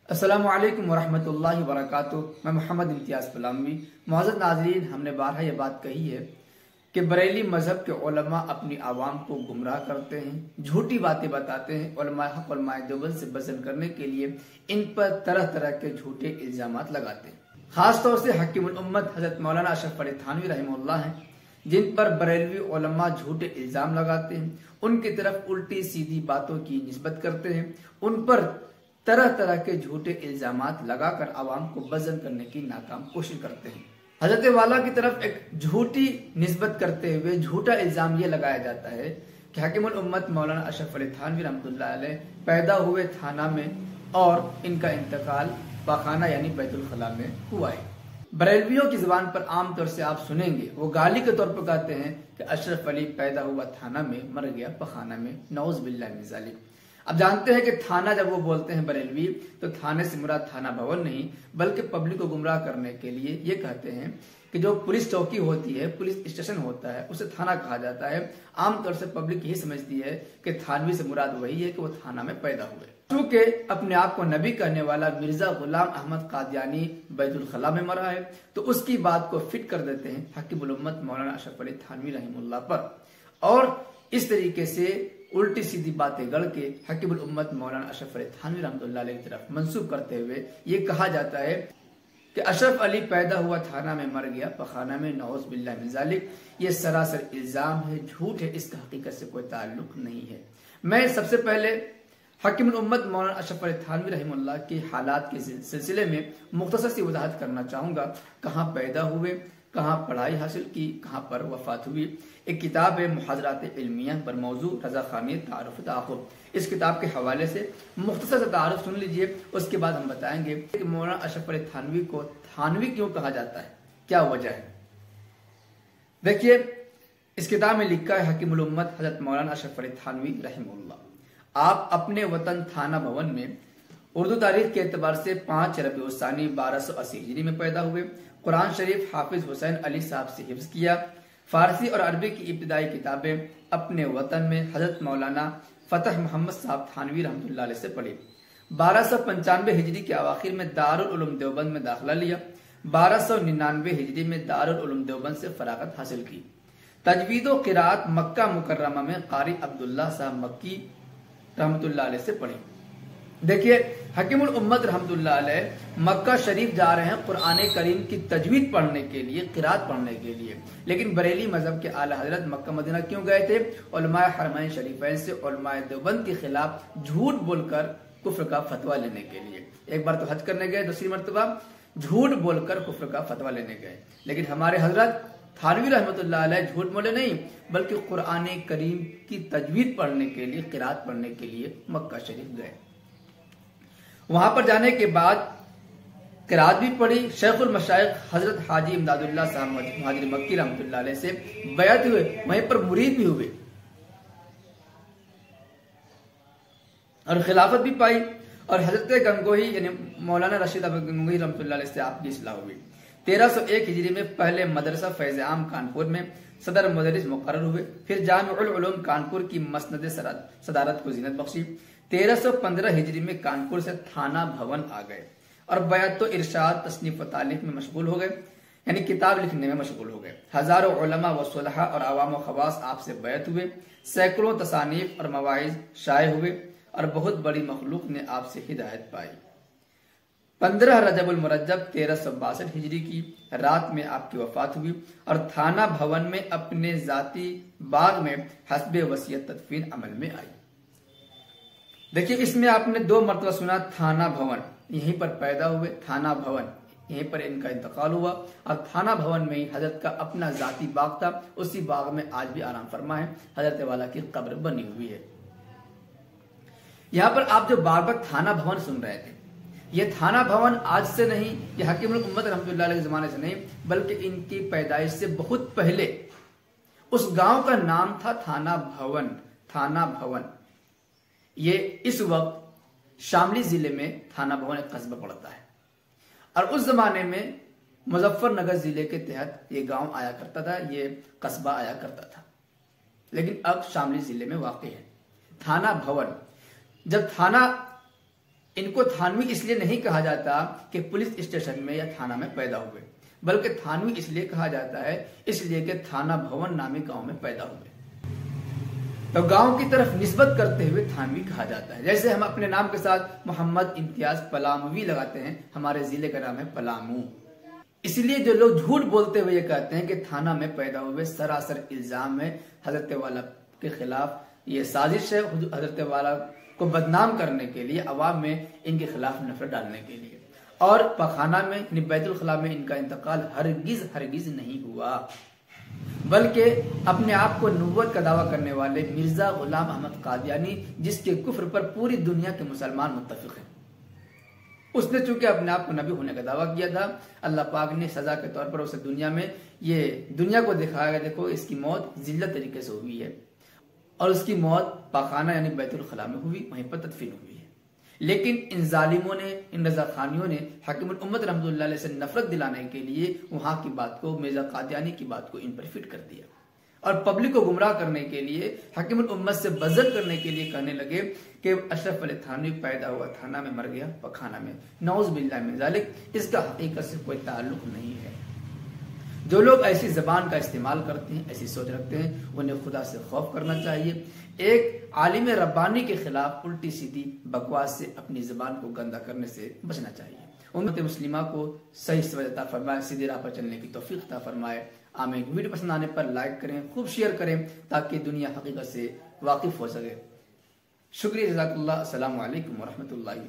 अस्सलामु अलैकुम वरहमतुल्लाहि वबरकातुहू। मैं मोहम्मद इम्तियाज़ पलामवी। मुअज़्ज़ज़ नाज़रीन, हमने बारहा ये बात कही है कि बरेली मजहब के उलमा अपनी आवाम को गुमराह करते हैं, झूठी बातें बताते हैं। उलमाए हक़ उलमाए देवबंद से बचन करने के लिए इन पर तरह तरह के झूठे इल्जामात लगाते हैं। खासतौर से हकीमुल उम्मत हज़रत मौलाना अशरफ अली थानवी रहमतुल्लाह हैं, जिन पर बरेलवी उलमा झूठे इल्जाम लगाते हैं, उनकी तरफ उल्टी सीधी बातों की निस्बत करते हैं, उन पर तरह तरह के झूठे इल्जामात लगाकर आवाम को बज़न करने की नाकाम कोशिश करते हैं। हजरत वाला की तरफ एक झूठी निस्बत करते हुए झूठा इल्जाम ये लगाया जाता है कि हकीमुल उम्मत मौलाना अशरफ अली थानवी रहमतुल्लाह अलैह पैदा हुए थाना में और इनका इंतकाल पाखाना यानी बैतुल खला में हुआ है। बरेलवियों की जुबान पर आमतौर से आप सुनेंगे, वो गाली के तौर पर कहते हैं कि अशरफ अली पैदा हुआ थाना में, मर गया पखाना में, नौज़ बिल्लाह मिन ज़ालिक। अब जानते हैं कि थाना जब वो बोलते हैं बरेलवी, तो थाने से मुराद थाना भवन नहीं, बल्कि पब्लिक को गुमराह करने के लिए ये कहते हैं कि जो पुलिस चौकी होती है, पुलिस स्टेशन होता है, उसे थाना कहा जाता है। आमतौर से पब्लिक यही समझती है कि थानवी से मुराद वही है कि वो थाना में पैदा हुए। क्योंकि अपने आप को नबी कहने वाला मिर्जा गुलाम अहमद कादियानी बैतुल खला में मरा है, तो उसकी बात को फिट कर देते हैं हकीमुल उम्मत मौलाना अशरफ अली थानवी रहमतुल्लाह पर, और इस तरीके से उल्टी सीधी बातें गढ़ के हकीमुल उम्मत मौलाना अशरफ अली थानवी रहमतुल्लाह अलैह की तरफ मंसूब करते हुए ये कहा जाता है कि अशरफ अली पैदा हुआ थाना में, मर गया पखाना में, नौज़ बिल्लाह मिन ज़ालिक। ये सरासर इल्जाम है, झूठ है, इसका हकीकत से कोई ताल्लुक नहीं है। मैं सबसे पहले हकीमुल उम्मत मौलाना अशरफ अली थानवी रहमतुल्लाह के हालात के सिलसिले में मुख्तसर सी वजाहत करना चाहूंगा। कहाँ पैदा हुए, कहाँ पढ़ाई हासिल की, कहाँ पर वफात हुई। एक किताब है मुहाज़रात इल्मिया पर मौजू रजा खानी तारुफ ताक़ुब। इस किताब के हवाले से मुख्तसर सा तारुफ सुन लीजिए, उसके बाद हम बताएंगे कि मौलाना अशरफ अली थानवी को थानवी क्यों कहा जाता है, क्या वजह है। देखिए, इस किताब में लिखा है हकीमुल उम्मत हज़रत मौलाना अशरफ अली थानवी रहमतुल्लाह, आप अपने वतन थाना भवन में उर्दू तारीख के एतबार से 5 रबीउल उस्सानी 1280 हिजरी में पैदा हुए। कुरान शरीफ हाफिज हुसैन अली साहब से हिफ्ज किया। फारसी और अरबी की इब्तिदाई किताबें अपने वतन में हजरत मौलाना फतह मोहम्मद साहब थानवी रहमतुल्लाह अलैह से पढ़ी। 1295 हिजरी के अवाखिर में दारुल उलूम देवबंद में दाखिला लिया। 1299 हिजरी में दारुल उलूम देवबंद से फरागत हासिल की। तजवीद व क़िराअत मक्का मुकर्रमा में कारी अब्दुल्लाह साहब मक्की रहमतुल्लाह अलैह से पढ़ी। देखिए, हकीमुल उम्मत रहमतुल्लाह अलैह मक्का शरीफ जा रहे हैं कुरान करीम की तजवीद पढ़ने के लिए, क़िराअत पढ़ने के लिए, लेकिन बरेली मजहब के आला हजरत मक्का मदीना क्यों गए थे? उलमाए हरमैन शरीफैन से उलमाए देवबंद के खिलाफ झूठ बोलकर कुफ्र का फतवा लेने के लिए। एक बार तो हज करने गए, दूसरी मरतबा झूठ बोलकर कुफ्र का फतवा लेने गए। लेकिन हमारे हजरत थानवी रहमतुल्लाह अलैह झूठ बोले नहीं, बल्कि कुरान करीम की तजवीद पढ़ने के लिए, क़िराअत पढ़ने के लिए मक्का शरीफ गए। वहां पर जाने के बाद क़िराअत भी पढ़ी। शेखुल मशाइख हजरत हाजी इमदादुल्लाह साहब मुहाजिर मक्की रहमतुल्लाह अलैह से बैत हुए, वहीं पर मुरीद भी हुए और खिलाफत भी पाई। और हजरत गंगोही यानी मौलाना रशीद अहमद गंगोही रहमतुल्लाह अलैह से आपकी इस्लाह हुई। 1301 हिजरी में पहले मदरसा फैज़ आम कानपुर में सदर मुदर्रिस मुकर्रर हुए। फिर जामिउल उलूम कानपुर की मसनद सदारत को जीनत बख्शी। 1315 हिजरी में कानपुर से थाना भवन आ गए और बैत इरशाद तसनीफ व तालीफ में मशगूल हो गए, यानी किताब लिखने में मशगूल हो गए। हजारों उलमा व सुलहा और अवाम व खवास आपसे बैत हुए। सैकड़ों तसानीफ और मवाइज शाये हुए और बहुत बड़ी मखलूक ने आपसे हिदायत पाई। 15 रजबुल मुरज्जब 1362 हिजरी की रात में आपकी वफात हुई और थाना भवन में अपने जाती बाग में हस्बे वसीयत तदफीन अमल में आई। देखिए, इसमें आपने 2 मरतबा सुना थाना भवन, यहीं पर पैदा हुए, थाना भवन, यहीं पर इनका इंतकाल हुआ और थाना भवन में ही हजरत का अपना जाती बाग था। उसी बाग में आज भी आराम फरमा है, हजरत वाला की कब्र बनी हुई है। यहाँ पर आप जो बार बार थाना भवन सुन रहे थे, ये थाना भवन आज से नहीं, ये हकीमुल उम्मत रहमतुल्लाह अलैह के जमाने से नहीं, बल्कि इनकी पैदाइश से बहुत पहले उस गांव का नाम था थाना भवन। थाना भवन ये इस वक्त शामली जिले में थाना भवन एक कस्बा पड़ता है और उस जमाने में मुजफ्फरनगर जिले के तहत ये गांव आया करता था, ये कस्बा आया करता था, लेकिन अब शामली जिले में वाक़ है। थाना भवन, जब थाना इनको थानवी इसलिए नहीं कहा जाता कि पुलिस स्टेशन में या थाना में पैदा हुए, बल्कि थानवी इसलिए कहा जाता है इसलिए कि थाना भवन नामी गांव में पैदा हुए, तो गांव की तरफ निस्बत करते हुए थानवी कहा जाता है। जैसे हम अपने नाम के साथ मोहम्मद इम्तियाज पलामवी लगाते हैं, हमारे जिले का नाम है पलामू। इसलिए जो लोग झूठ बोलते हुए ये कहते हैं कि थाना में पैदा हुए, सरासर इल्जाम है हजरत वाला के खिलाफ, ये साजिश है हजरत वाला को बदनाम करने के लिए, अवाम में इनके खिलाफ नफरत डालने के लिए। और पखाना में यानी बैतुल खला में इनका इंतकाल हरगिज नहीं हुआ, बल्कि अपने आप को नबूवत का दावा करने वाले मिर्जा गुलाम अहमद कादियानी, जिसके कुफ्र पर पूरी दुनिया के मुसलमान मुत्तफिक हैं, उसने चूंकि अपने आप को नबी होने का दावा किया था, अल्लाह पाक ने सजा के तौर पर उसे दुनिया को दिखाया गया, देखो इसकी मौत जिल्लत तरीके से हुई है और उसकी मौत पाखाना यानी बैतुल खला में हुई, वहीं पर तदफीन हुई है। लेकिन इन जालिमों ने, इन रजा खानियों ने हकीमुल उम्मत रहमतुल्लाह अलैह से नफरत दिलाने के लिए वहां की बात को, मिर्जा कादियानी की बात को इन पर फिट कर दिया और पब्लिक को गुमराह करने के लिए, हकीमुल उम्मत से बज़र करने के लिए कहने लगे कि अशरफ अली थानवी पैदा हुआ थाना में, मर गया पखाना में। नऊज़ बिल्लाह मिन ज़ालिक, इसका हकीकत से कोई ताल्लुक नहीं है। जो लोग ऐसी जबान का इस्तेमाल करते हैं, ऐसी सोच रखते हैं, उन्हें खुदा से खौफ करना चाहिए। एक आलिम रब्बानी के खिलाफ उल्टी सीधी बकवास से अपनी जबान को गंदा करने से बचना चाहिए। उम्मत मुस्लिमा को सही समझ अता फरमाए, सीधी राह पर चलने की तौफीक अता फरमाए। आमीन। वीडियो पसंद आने पर लाइक करें, खूब शेयर करें ताकि दुनिया हकीकत से वाकिफ हो सके। शुक्रिया, जज़ाकल्लाह। अस्सलामु अलैकुम व रहमतुल्लाहि।